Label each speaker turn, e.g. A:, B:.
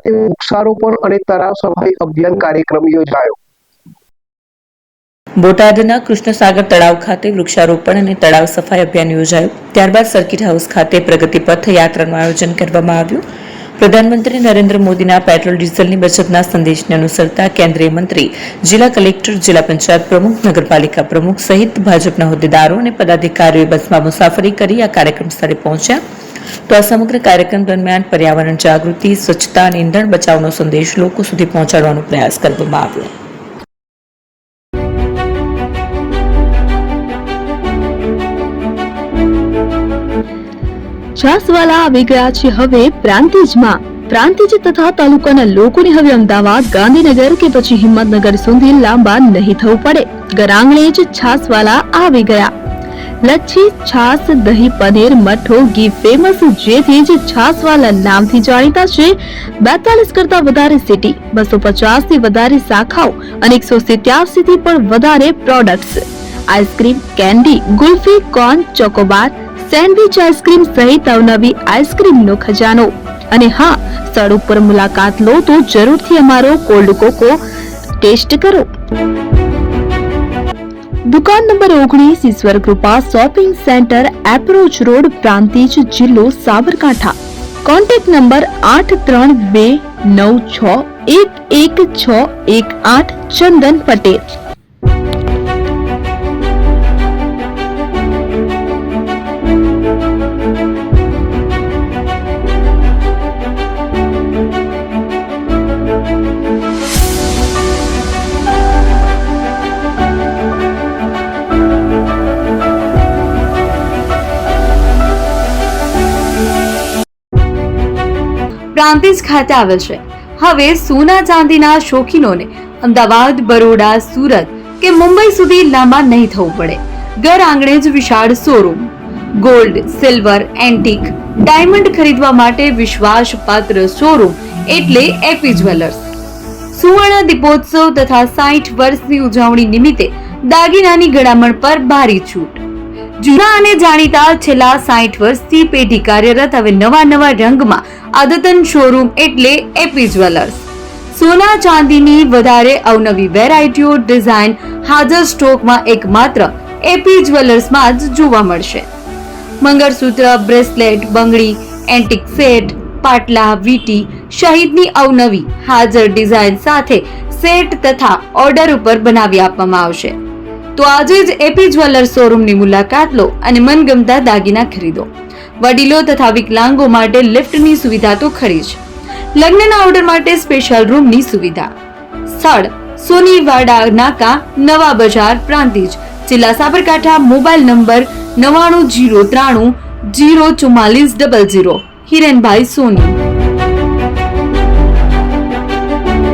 A: વૃક્ષારોપણ અને તળાવ સફાઈ અભિયાન કાર્યક્રમ યોજાયો.
B: બોટાદના કૃષ્ણસાગર તળાવ ખાતે વૃક્ષારોપણ અને તળાવ સફાઈ અભિયાન યોજાયું. ત્યારબાદ સર્કિટ હાઉસ ખાતે પ્રગતિ પથ યાત્રાનું આયોજન કરવામાં આવ્યું. પ્રધાનમંત્રી નરેન્દ્ર મોદીના પેટ્રોલ ડીઝલની બચતના સંદેશને અનુસરતા કેન્દ્રીય મંત્રી, જિલ્લા કલેક્ટર, જિલ્લા પંચાયત પ્રમુખ, નગરપાલિકા પ્રમુખ સહિત ભાજપના હોદ્દેદારો અને પદાધિકારીઓએ બસમાં મુસાફરી કરી આ કાર્યક્રમ સ્થળે પહોંચ્યા. તો આ સમગ્ર કાર્યક્રમ દરમિયાન પર્યાવરણ જાગૃતિ, સ્વચ્છતા અને ઈંધણ બચાવનો સંદેશ લોકો સુધી પહોંચાડવાનો પ્રયાસ કરવામાં આવ્યો.
C: છાસવાલા આવી ગયા છે હવે પ્રાંતિજમાં. પ્રાંતિજ તથા તાલુકાના લોકોને હવે અમદાવાદ, ગાંધીનગર કે પછી હિંમતનગર સુધી લાંબા નહીં થવું પડે. ઘર આંગણે જ છાસવાલા આવી ગયા. લચ્છી, છાસ, દહીં, પનીર, મઠ્ઠો, ઘી ફેમસ, જેથી જ છાસવાલા નામથી જાણીતા છે. 42 કરતા વધારે સિટી, 250 થી વધારે શાખાઓ અને 187 થી પણ વધારે products. Ice cream, candy, kulfi, corn, Chocobar, sandwich ice cream સહિત અવનવી આઈસ્ક્રીમનો ખજાનો. અને હા, સ્થળ ઉપર મુલાકાત લો તો જરૂરથી અમારો કોલ્ડ કોકો ટેસ્ટ કરો. દુકાન number 19, Ishwar Krupa shopping centre, approach road, Prantij, જિલ્લો સાબરકાંઠા. Contact number 8329611618. ચંદન પટેલ.
D: પ્રાંતિજ ખાતે આવેલ છે. હવે સોના ચાંદીના શોખીનોને અમદાવાદ, બરોડા, સુરત કે મુંબઈ સુધી લાંબા નહીં થવું પડે. ઘર આંગણે જ વિશાળ showroom. Gold, silver, antique, diamond ખરીદવા માટે વિશ્વાસપાત્ર શોરૂમ એટલે એપી જ્વેલર્સ. સુવર્ણ દીપોત્સવ તથા 60 વર્ષની ઉજવણી નિમિત્તે દાગીનાની ગળામણ પર ભારી છૂટ. જૂના અને જાણીતા છેલ્લા 60 વર્ષથી પેઢી કાર્યરત હવે નવા રંગમાં અદ્યતન શોરૂમ એટલે એપી જ્વેલર્સ. સોના ચાંદીની વધારે અવનવી વેરાયટીઓ, ડિઝાઇન હાજર સ્ટોકમાં એકમાત્ર એપી જ્વેલર્સમાં જ જોવા મળશે. મંગળસૂત્ર, બ્રેસલેટ, બંગડી, એન્ટિક સેટ, પાટલા, વીટી સહિતની અવનવી હાજર ડિઝાઇન સાથે સેટ તથા ઓર્ડર ઉપર બનાવી આપવામાં આવશે. તો આજે જ એપી જ્વેલર્સ શોરૂમની મુલાકાત લો અને મનગમતા દાગીના ખરીદો. વડીલો તથા વિકલાંગો માટે લિફ્ટની સુવિધા તો ખરી જ. લગ્નના ઓર્ડર માટે સ્પેશિયલ રૂમની સુવિધા. સ્થળ સોનીવાડા નાકા, નવા બજાર, પ્રાંતિજ, જિલ્લા સાબરકાંઠા. Mobile number 9903004400. હિરેનભાઈ સોની.